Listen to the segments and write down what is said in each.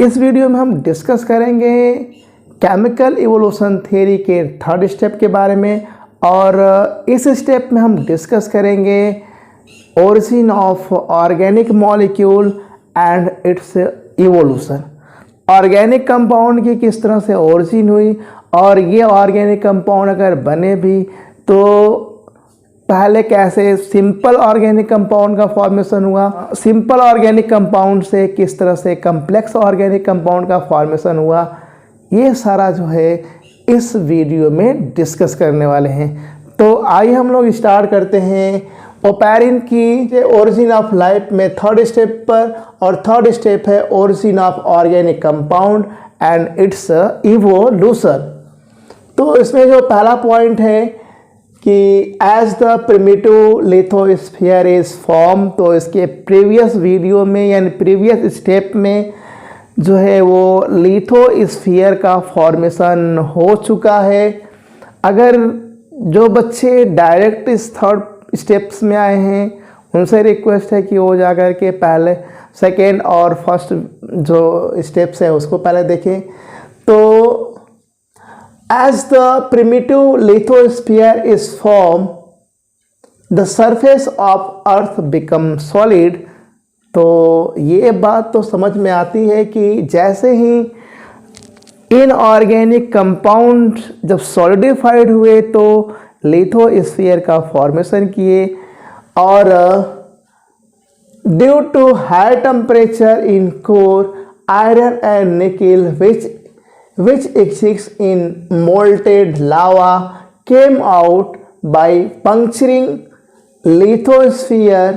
इस वीडियो में हम डिस्कस करेंगे केमिकल इवोल्यूशन थ्योरी के थर्ड स्टेप के बारे में, और इस स्टेप में हम डिस्कस करेंगे origin of organic molecule and its evolution. Organic compound की किस तरह से ओरिजिन हुई, और ये ऑर्गेनिक कंपाउंड अगर बने भी तो पहले कैसे सिंपल ऑर्गेनिक कंपाउंड का फॉर्मेशन हुआ, सिंपल ऑर्गेनिक कंपाउंड से किस तरह से कम्प्लेक्स ऑर्गेनिक कंपाउंड का फॉर्मेशन हुआ, ये सारा जो है इस वीडियो में डिस्कस करने वाले हैं। तो आइए हम लोग स्टार्ट करते हैं ओपेरिन की ओरिजिन ऑफ लाइफ में थर्ड स्टेप पर, और थर्ड स्टेप है origin of organic compound and its evolution. तो इसमें जो पहला पॉइंट है कि as the primitive lithosphere is form, तो इसके प्रीवियस वीडियो में यानी प्रीवियस स्टेप में जो है वो लिथोस्फीयर का फॉर्मेशन हो चुका है। अगर जो बच्चे डायरेक्ट इस थर्ड स्टेप्स में आए हैं उनसे रिक्वेस्ट है कि वो जाकर के पहले सेकेंड और फर्स्ट जो स्टेप्स है उसको पहले देखें। तो as the primitive lithosphere is formed, the surface of earth becomes solid। तो ये बात तो समझ में आती है कि जैसे ही इनऑर्गेनिक कंपाउंड जब सॉलिडिफाइड हुए तो लिथोस्फीयर का फॉर्मेशन किए, और due to high temperature in core iron and nickel which exists in molten lava came out by puncturing lithosphere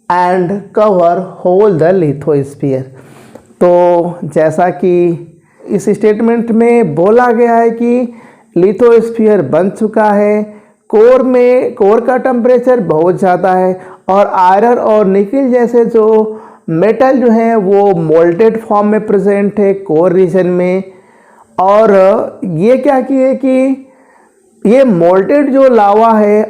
and cover whole the lithosphere। तो जैसा कि इस स्टेटमेंट में बोला गया है कि लिथोस्फीयर बन चुका है, कोर का टेम्परेचर बहुत ज़्यादा है, और आयरन और निकल जैसे जो मेटल जो है वो मोल्टेड फॉर्म में प्रेजेंट है कोर रीजन में। और ये क्या किए कि ये मोल्टेड जो लावा है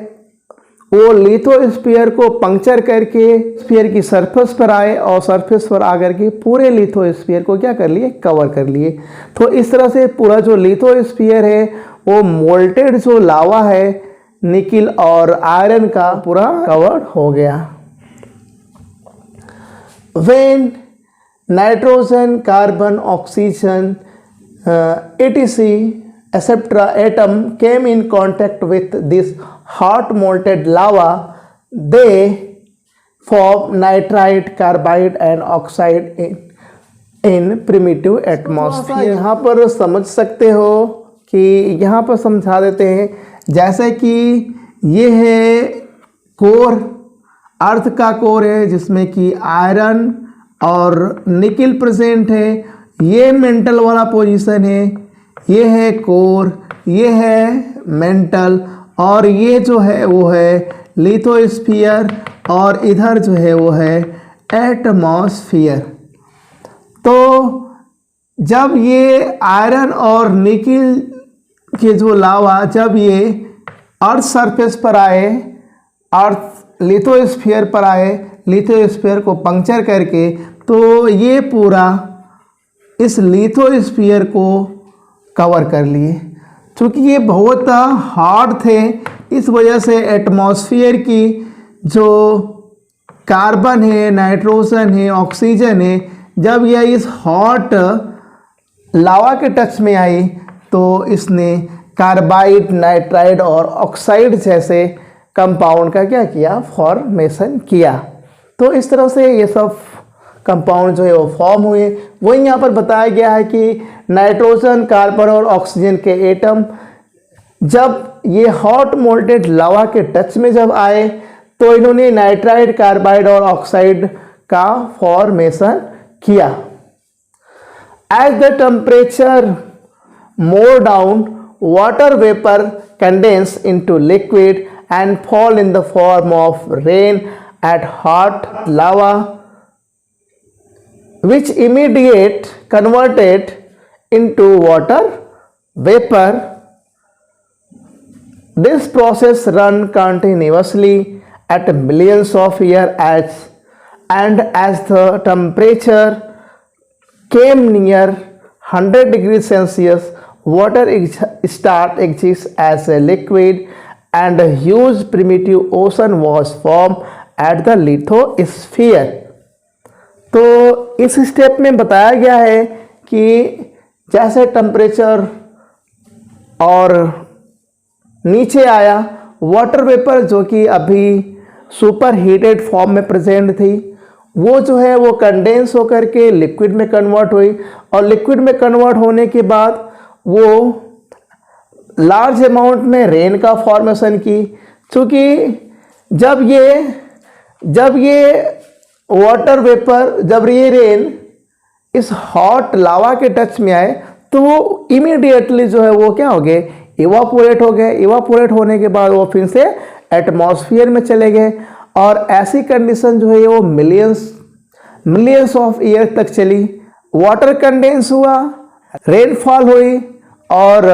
वो लिथोस्फीयर को पंक्चर करके स्फीयर की सरफेस पर आए, और सरफेस पर आकर के पूरे लिथोस्फीयर को क्या कर लिए, कवर कर लिए। तो इस तरह से पूरा जो लिथोस्फीयर है वो मोल्टेड जो लावा है निकिल और आयरन का पूरा कवर हो गया। When nitrogen, carbon, oxygen, etc. etc. atom came in contact with this hot molten lava, they form nitride, carbide and oxide in primitive atmosphere। यहाँ पर समझ सकते हो कि यहाँ पर समझा देते हैं, जैसे कि ये है कोर, अर्थ का कोर है जिसमें कि आयरन और निकिल प्रेजेंट है, ये मेंटल वाला पोजीशन है, ये है कोर, ये है मेंटल, और ये जो है वो है लिथोस्फीयर, और इधर जो है वो है एटमॉस्फेयर। तो जब ये आयरन और निकिल के जो लावा जब ये अर्थ सरफेस पर आए, अर्थ लिथोस्फीयर पर आए, लिथोस्फीयर को पंक्चर करके, तो ये पूरा इस लिथोस्फीयर को कवर कर लिए। क्योंकि ये बहुत हार्ड थे, इस वजह से एटमॉस्फेयर की जो कार्बन है, नाइट्रोजन है, ऑक्सीजन है, जब यह इस हॉट लावा के टच में आई तो इसने कार्बाइड, नाइट्राइड और ऑक्साइड जैसे कंपाउंड का क्या किया, फॉर्मेशन किया। तो इस तरह से ये सब कंपाउंड जो है वो फॉर्म हुए। वही यहाँ पर बताया गया है कि नाइट्रोजन, कार्बन और ऑक्सीजन के एटम जब ये हॉट मोल्टेड लावा के टच में जब आए तो इन्होंने नाइट्राइड, कार्बाइड और ऑक्साइड का फॉर्मेशन किया। As the temperature more down, water vapour condense into liquid and fall in the form of rain at hot lava, which immediate converted into water vapor। This process run continuously at millions of years, and as the temperature came near 100 degrees Celsius, water start exists as a liquid and a huge primitive ocean was formed at the lithosphere। तो इस step में बताया गया है कि जैसे temperature और नीचे आया, वाटर वेपर जो कि अभी सुपर हीटेड फॉर्म में प्रेजेंट थी, वो जो है वो कंडेंस होकर के लिक्विड में कन्वर्ट हुई और लिक्विड में कन्वर्ट होने के बाद वो लार्ज अमाउंट में रेन का फॉर्मेशन की। क्योंकि जब ये वाटर वेपर, जब ये रेन इस हॉट लावा के टच में आए तो वो इमीडिएटली जो है वो क्या हो गए, इवापोरेट हो गए। इवापोरेट होने के बाद वो फिर से एटमॉस्फेयर में चले गए और ऐसी कंडीशन जो है वो मिलियंस ऑफ ईयर तक चली। वाटर कंडेंस हुआ, रेनफॉल हुई और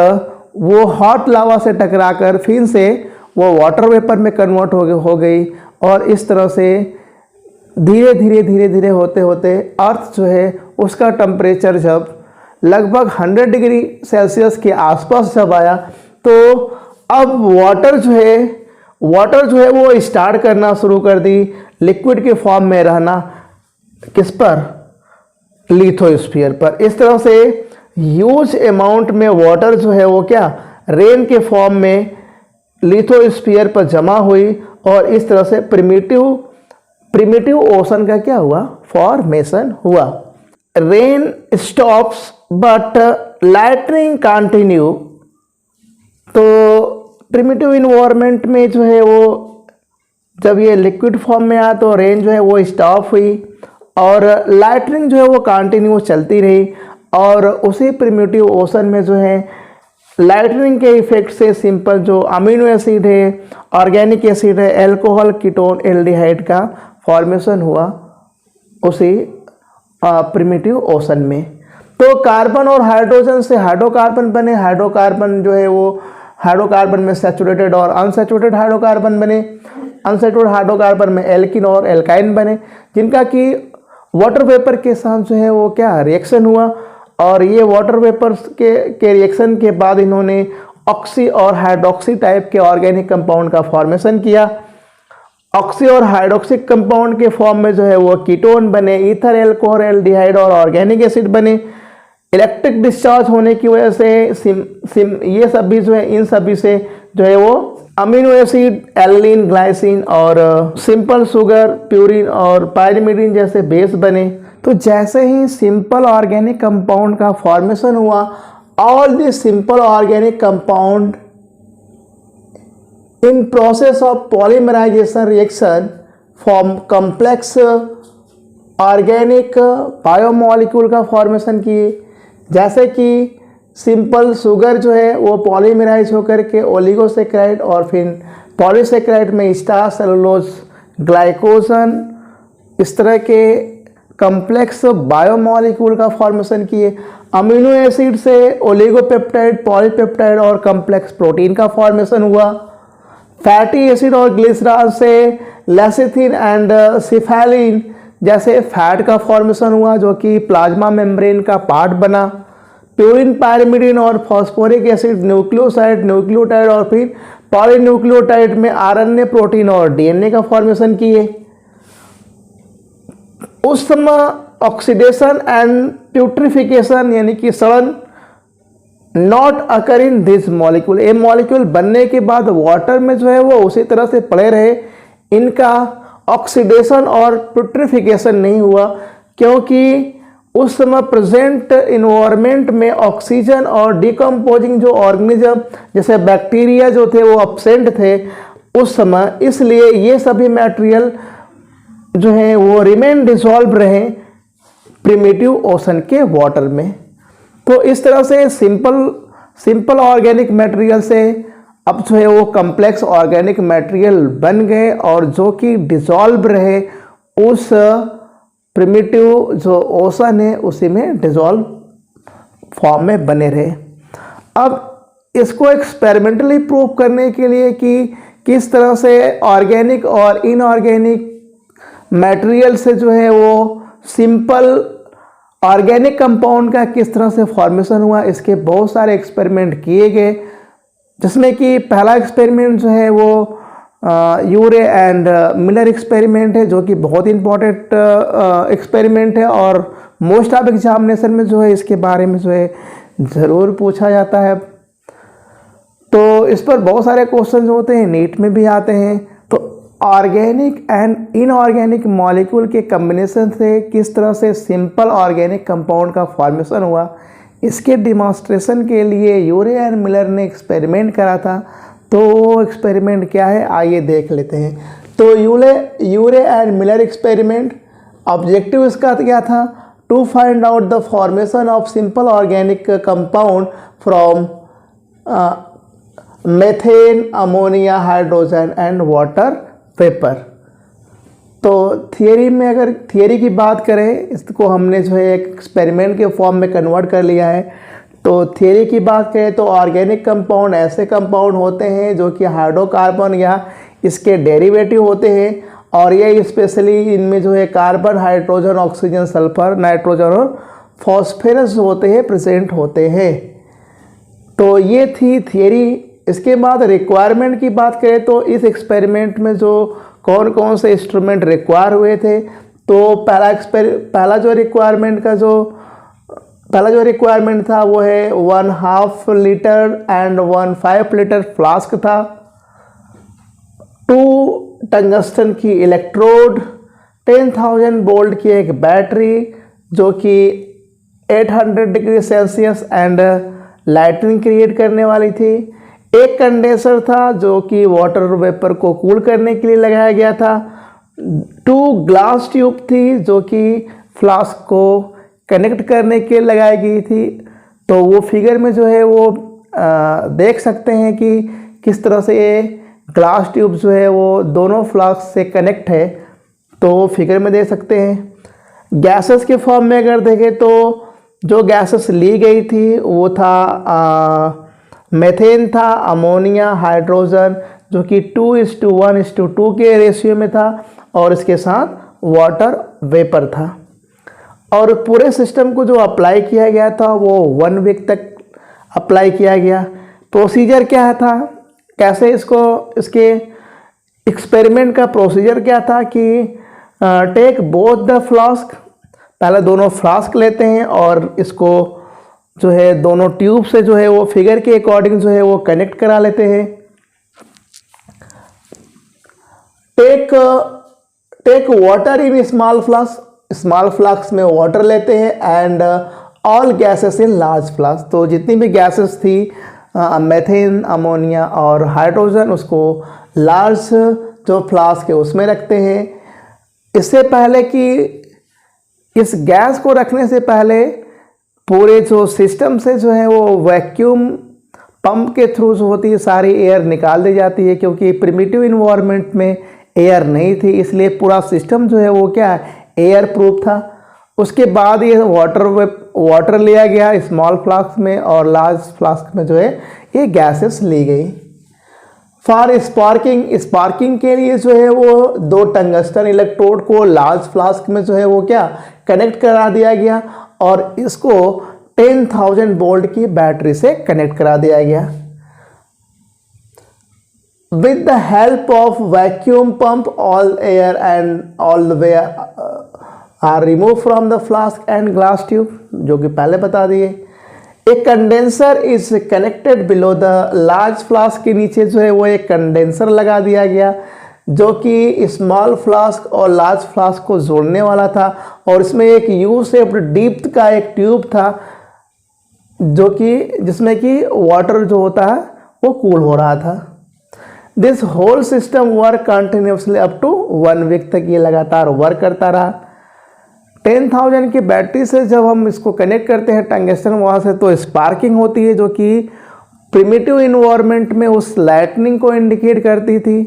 वो हॉट लावा से टकराकर फिर से वो वाटर वेपर में कन्वर्ट हो गई और इस तरह से धीरे धीरे होते होते अर्थ जो है उसका टेम्परेचर जब लगभग 100 डिग्री सेल्सियस के आसपास जब आया तो अब वाटर जो है वो स्टार्ट करना शुरू कर दी, लिक्विड के फॉर्म में रहना। किस पर? लिथोस्फीयर पर। इस तरह से ह्यूज अमाउंट में वाटर जो है वो क्या, रेन के फॉर्म में लिथोस्फीयर पर जमा हुई और इस तरह से प्रिमिटिव ओशन का क्या हुआ, फॉर्मेशन हुआ। Rain stops but lightning continue. तो प्रिमिटिव इन्वायरमेंट में जो है वो जब ये लिक्विड फॉर्म में आया तो रेन जो है वो स्टॉप हुई और लाइटनिंग जो है वो कंटिन्यू चलती रही और उसी प्रिमिटिव ओशन में जो है लाइटनिंग के इफेक्ट से सिंपल जो अमीनो एसिड है, ऑर्गेनिक एसिड है, एल्कोहल, कीटोन, एल्डिहाइड का फॉर्मेशन हुआ उसी प्रिमिटिव ओशन में। तो कार्बन और हाइड्रोजन से हाइड्रोकार्बन बने। हाइड्रोकार्बन जो है वो हाइड्रोकार्बन में सैचुरेटेड और अनसैचुरेटेड हाइड्रोकार्बन बने। अनसैचुरेटेड हाइड्रोकार्बन में एल्किन और एल्काइन बने, जिनका कि वाटर वेपर के साथ जो है वो क्या रिएक्शन हुआ और ये वाटर वेपर के रिएक्शन के बाद इन्होंने ऑक्सी और हाइड्रोक्सी टाइप के ऑर्गेनिक कंपाउंड का फॉर्मेशन किया। ऑक्सी और हाइड्रोक्सिक कंपाउंड के फॉर्म में जो है वो कीटोन बने, ईथर, एल्कोहल, एल्डिहाइड और ऑर्गेनिक एसिड बने। इलेक्ट्रिक डिस्चार्ज होने की वजह से ये सभी जो है, इन सभी से जो है वो अमीनो एसिड, एल्लिन, ग्लाइसिन और सिंपल शुगर, प्यूरिन और पायरिमिडीन जैसे बेस बने। तो जैसे ही सिंपल ऑर्गेनिक कंपाउंड का फॉर्मेशन हुआ, all this simple organic compound in process of polymerization reaction form complex organic biomolecule का फॉर्मेशन किए। जैसे कि सिंपल शुगर जो है वो पॉलीमराइज होकर के ओलिगोसेक्राइड और फिर पॉलीसेक्राइड में स्टार्च, सेलुलोज, ग्लाइकोजन, इस तरह के कम्प्लेक्स बायोमॉलिक्यूल का फॉर्मेशन किए। अमीनो एसिड से ओलिगोपेप्टाइड, पॉलीपेप्टाइड और कम्प्लेक्स प्रोटीन का फॉर्मेशन हुआ। फैटी एसिड और ग्लिसरॉल से लेसिथिन एंड सिफेलिन जैसे फैट का फॉर्मेशन हुआ जो कि प्लाज्मा मेम्ब्रेन का पार्ट बना। प्यूरिन, पायरिमिडीन और फॉस्फोरिक एसिड न्यूक्लियोसाइड, न्यूक्लियोटाइड और फिर पॉलीन्यूक्लियोटाइड में आरएनए, प्रोटीन और डीएनए का फॉर्मेशन किए। उस समय ऑक्सीडेशन एंड प्यूट्रिफिकेशन यानी कि सड़न not occur in this molecule. ये मॉलिक्यूल बनने के बाद वाटर में जो है वो उसी तरह से पड़े रहे, इनका ऑक्सीडेशन और प्यूट्रिफिकेशन नहीं हुआ क्योंकि उस समय प्रेजेंट इन्वायरमेंट में ऑक्सीजन और डिकम्पोजिंग जो ऑर्गेनिज्म जैसे बैक्टीरिया जो थे वो एब्सेंट थे उस समय, इसलिए ये सभी मटेरियल जो है वो रिमेन डिसॉल्व रहे प्रिमिटिव ओशन के वाटर में। तो इस तरह से सिंपल ऑर्गेनिक मटेरियल से अब जो है वो कम्प्लेक्स ऑर्गेनिक मटेरियल बन गए और जो कि डिसॉल्व रहे उस प्रिमिटिव जो ओशन है उसी में डिसॉल्व फॉर्म में बने रहे। अब इसको एक्सपेरिमेंटली प्रूव करने के लिए कि किस तरह से ऑर्गेनिक और इनऑर्गेनिक मटेरियल से जो है वो सिंपल ऑर्गेनिक कंपाउंड का किस तरह से फॉर्मेशन हुआ, इसके बहुत सारे एक्सपेरिमेंट किए गए, जिसमें कि पहला एक्सपेरिमेंट जो है वो यूरे एंड मिलर एक्सपेरिमेंट है, जो कि बहुत इंपॉर्टेंट एक्सपेरिमेंट है और मोस्ट ऑफ एग्जामिनेशन में जो है इसके बारे में जो है ज़रूर पूछा जाता है। तो इस पर बहुत सारे क्वेश्चन होते हैं, नीट में भी आते हैं। तो ऑर्गेनिक एंड इनऑर्गेनिक मॉलिक्यूल के कम्बिनेशन से किस तरह से सिंपल ऑर्गेनिक कंपाउंड का फॉर्मेशन हुआ, इसके डिमॉन्स्ट्रेशन के लिए यूरे एंड मिलर ने एक्सपेरिमेंट करा था। तो वो एक्सपेरिमेंट क्या है, आइए देख लेते हैं। तो Urey and Miller experiment, objective इसका क्या था, to find out the formation of simple organic compound from methane, ammonia, hydrogen and water vapour. तो थियरी में अगर थियरी की बात करें, इसको हमने जो है एक एक्सपेरिमेंट के फॉर्म में कन्वर्ट कर लिया है। तो थियरी की बात करें तो ऑर्गेनिक कंपाउंड ऐसे कंपाउंड होते हैं जो कि हाइड्रोकार्बन या इसके डेरिवेटिव होते हैं, और ये स्पेशली इनमें जो है carbon, hydrogen, oxygen, sulphur, nitrogen और फॉस्फेरस होते हैं, प्रेजेंट होते हैं। तो ये थी थियरी। इसके बाद रिक्वायरमेंट की बात करें तो इस एक्सपेरिमेंट में जो कौन कौन से इंस्ट्रूमेंट रिक्वायर हुए थे, तो पहला जो रिक्वायरमेंट था वो है 1/2 लीटर एंड 1/5 लीटर फ्लास्क था, 2 टंगस्टन की इलेक्ट्रोड, 10,000 वोल्ट की एक बैटरी जो कि 800 degree Celsius and lightning create करने वाली थी, एक कंडेंसर था जो कि वाटर वेपर को कूल करने के लिए लगाया गया था, 2 ग्लास ट्यूब थी जो कि फ्लास्क को कनेक्ट करने के लिए लगाई गई थी। तो वो फिगर में जो है वो देख सकते हैं कि किस तरह से ये ग्लास ट्यूब जो है वो दोनों फ्लास्क से कनेक्ट है, तो वो फिगर में देख सकते हैं। गैसेस के फॉर्म में अगर देखें तो जो गैसेस ली गई थी वो था मेथेन था, अमोनिया, हाइड्रोजन, जो कि 2:1:2 के रेशियो में था, और इसके साथ वाटर वेपर था। और पूरे सिस्टम को जो अप्लाई किया गया था वो 1 वीक तक अप्लाई किया गया। प्रोसीजर क्या था, कैसे इसके एक्सपेरिमेंट का प्रोसीजर क्या था कि टेक बोथ द फ्लास्क, पहले दोनों फ्लास्क लेते हैं और इसको जो है दोनों ट्यूब से जो है वो फिगर के अकॉर्डिंग जो है वो कनेक्ट करा लेते हैं। Take water in small flask में वाटर लेते हैं and all gases in large flask. तो जितनी भी गैसेस थी मेथेन, अमोनिया और हाइड्रोजन, उसको लार्ज जो फ्लास्क है उसमें रखते हैं। इससे पहले कि इस गैस को रखने से पहले पूरे जो सिस्टम से जो है वो वैक्यूम पंप के थ्रू जो होती है सारी एयर निकाल दी जाती है, क्योंकि प्रिमिटिव इन्वायरमेंट में एयर नहीं थी, इसलिए पूरा सिस्टम जो है वो क्या एयर प्रूफ था। उसके बाद ये वाटर लिया गया स्मॉल फ्लास्क में, और लार्ज फ्लास्क में जो है ये गैसेस ली गई। फॉर स्पार्किंग के लिए जो है वो 2 टंगस्टन इलेक्ट्रोड को लार्ज फ्लास्क में जो है वो क्या कनेक्ट करा दिया गया, और इसको 10,000 वोल्ट की बैटरी से कनेक्ट करा दिया गया। With the help of vacuum pump all air and all the way are remove from the flask and glass tube, जो कि पहले बता दिए। एक condenser is connected below the large flask, के नीचे जो है वो एक कंडेंसर लगा दिया गया जो कि स्मॉल फ्लास्क और लार्ज फ्लास्क को जोड़ने वाला था, और इसमें एक यू शेप्ड डीप का एक ट्यूब था जो कि जिसमें कि वाटर जो होता है वो कूल हो रहा था। This whole system work continuously up to 1 week तक ये लगातार वर्क करता रहा। 10,000 की बैटरी से जब हम इसको कनेक्ट करते हैं टंगस्टन वहाँ से, तो स्पार्किंग होती है जो कि प्रिमिटिव इन्वायरमेंट में उस लाइटनिंग को इंडिकेट करती थी,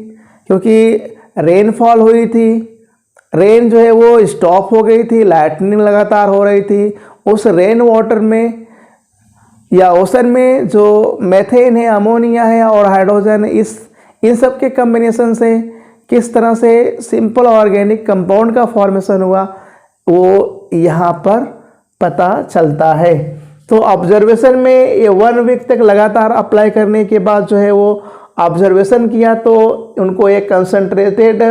क्योंकि रेनफॉल हुई थी, रेन जो है वो स्टॉप हो गई थी, लाइटनिंग लगातार हो रही थी। उस रेन वाटर में या ओशन में जो मेथेन है, अमोनिया है और हाइड्रोजन, इन सब के कम्बिनेशन से किस तरह से सिंपल ऑर्गेनिक कंपाउंड का फॉर्मेशन हुआ वो यहाँ पर पता चलता है। तो ऑब्जर्वेशन में ये 1 वीक तक लगातार अप्लाई करने के बाद जो है वो ऑब्जर्वेशन किया तो उनको एक कंसंट्रेटेड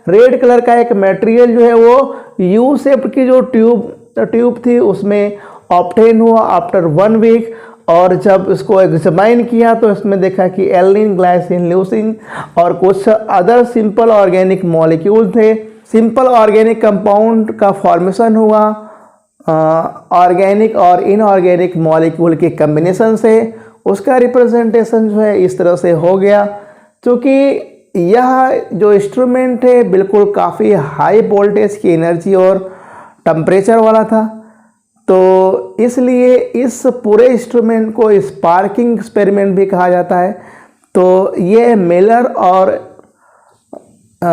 रेड कलर का एक मटेरियल जो है वो यू शेप की जो ट्यूब थी उसमें ऑब्टेन हुआ आफ्टर 1 वीक। और जब इसको एग्जामाइन किया तो इसमें देखा कि एलिन, ग्लाइसिन, ल्यूसिन और कुछ अदर सिंपल ऑर्गेनिक मॉलिक्यूल थे। सिंपल ऑर्गेनिक कंपाउंड का फॉर्मेशन हुआ ऑर्गेनिक और इनऑर्गेनिक मॉलिक्यूल के कम्बिनेशन से। उसका रिप्रेजेंटेशन जो है इस तरह से हो गया। क्योंकि यह जो इंस्ट्रूमेंट है बिल्कुल काफ़ी हाई वोल्टेज की एनर्जी और टेम्परेचर वाला था, तो इसलिए इस पूरे इंस्ट्रूमेंट को स्पार्किंग एक्सपेरिमेंट भी कहा जाता है। तो ये मिलर और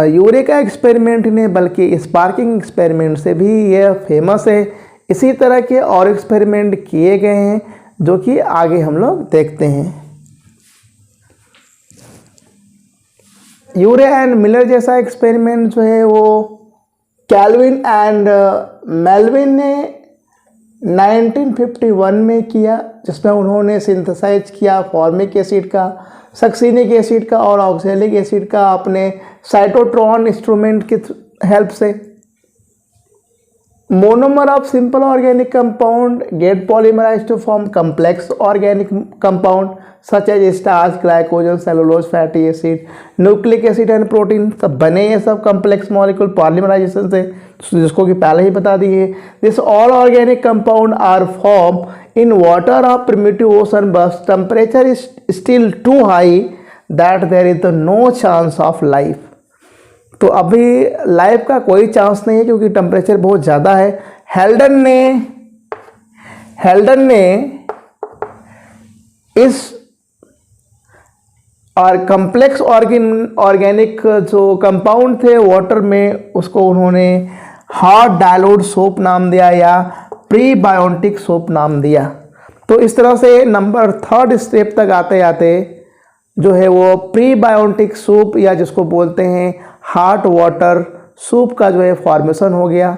यूरेका एक्सपेरिमेंट ने बल्कि स्पार्किंग एक्सपेरिमेंट से भी यह फेमस है। इसी तरह के और एक्सपेरिमेंट किए गए हैं जो कि आगे हम लोग देखते हैं। यूरे एंड मिलर जैसा एक्सपेरिमेंट जो है वो कैल्विन एंड मेल्विन ने 1951 में किया, जिसमें उन्होंने सिंथेसाइज किया फॉर्मिक एसिड का, सक्सिनिक एसिड का और ऑक्सैलिक एसिड का अपने साइटोट्रॉन इंस्ट्रूमेंट की हेल्प से। Monomer of simple organic compound get polymerize to form complex organic compound such as starch, glycogen, cellulose, fatty acid, nucleic acid and protein. सब बने ये सब कम्प्लेक्स मॉलिक्यूल पॉलीमराइजेशन से, जिसको कि पहले ही बता दिए। This all organic compound are form in water of primitive ocean but temperature is still too high that there is no chance of life. तो अभी लाइफ का कोई चांस नहीं है क्योंकि टेम्परेचर बहुत ज़्यादा है। हेल्डन ने इस और कम्प्लेक्स ऑर्गेनिक जो कंपाउंड थे वाटर में, उसको उन्होंने हॉट डाइल्यूट सोप नाम दिया या प्रीबायोटिक सोप नाम दिया। तो इस तरह से नंबर 3rd स्टेप तक आते आते जो है वो प्रीबायोटिक सूप या जिसको बोलते हैं हॉट वाटर सूप का जो है फॉर्मेशन हो गया।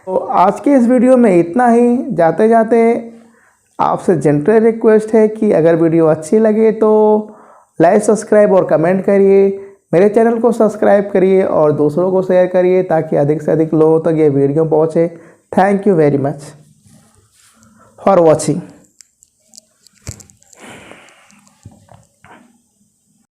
तो आज के इस वीडियो में इतना ही। जाते जाते आपसे जेंटल रिक्वेस्ट है कि अगर वीडियो अच्छी लगे तो लाइक, सब्सक्राइब और कमेंट करिए। मेरे चैनल को सब्सक्राइब करिए और दूसरों को शेयर करिए ताकि अधिक से अधिक लोगों तक ये वीडियो पहुँचे। Thank you very much for watching.